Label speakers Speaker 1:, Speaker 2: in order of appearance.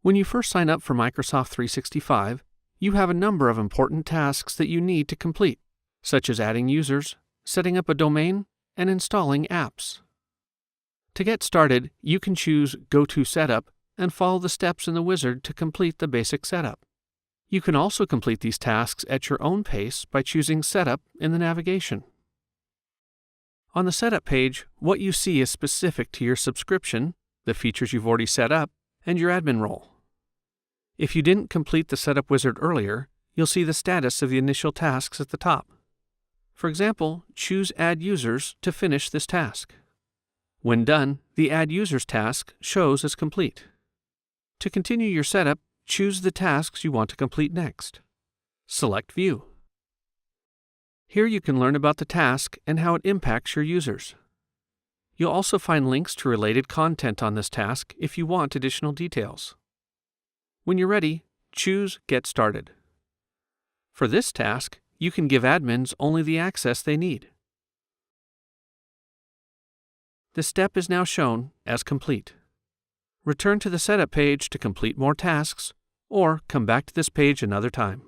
Speaker 1: When you first sign up for Microsoft 365, you have a number of important tasks that you need to complete, such as adding users, setting up a domain, and installing apps. To get started, you can choose Go to Setup and follow the steps in the wizard to complete the basic setup. You can also complete these tasks at your own pace by choosing Setup in the navigation. On the Setup page, what you see is specific to your subscription, the features you've already set up, and your admin role. If you didn't complete the Setup wizard earlier, you'll see the status of the initial tasks at the top. For example, choose Add Users to finish this task. When done, the Add Users task shows as complete. To continue your setup, choose the tasks you want to complete next. Select View. Here you can learn about the task and how it impacts your users. You'll also find links to related content on this task if you want additional details. When you're ready, choose Get Started. For this task, you can give admins only the access they need. The step is now shown as complete. Return to the Setup page to complete more tasks, or come back to this page another time.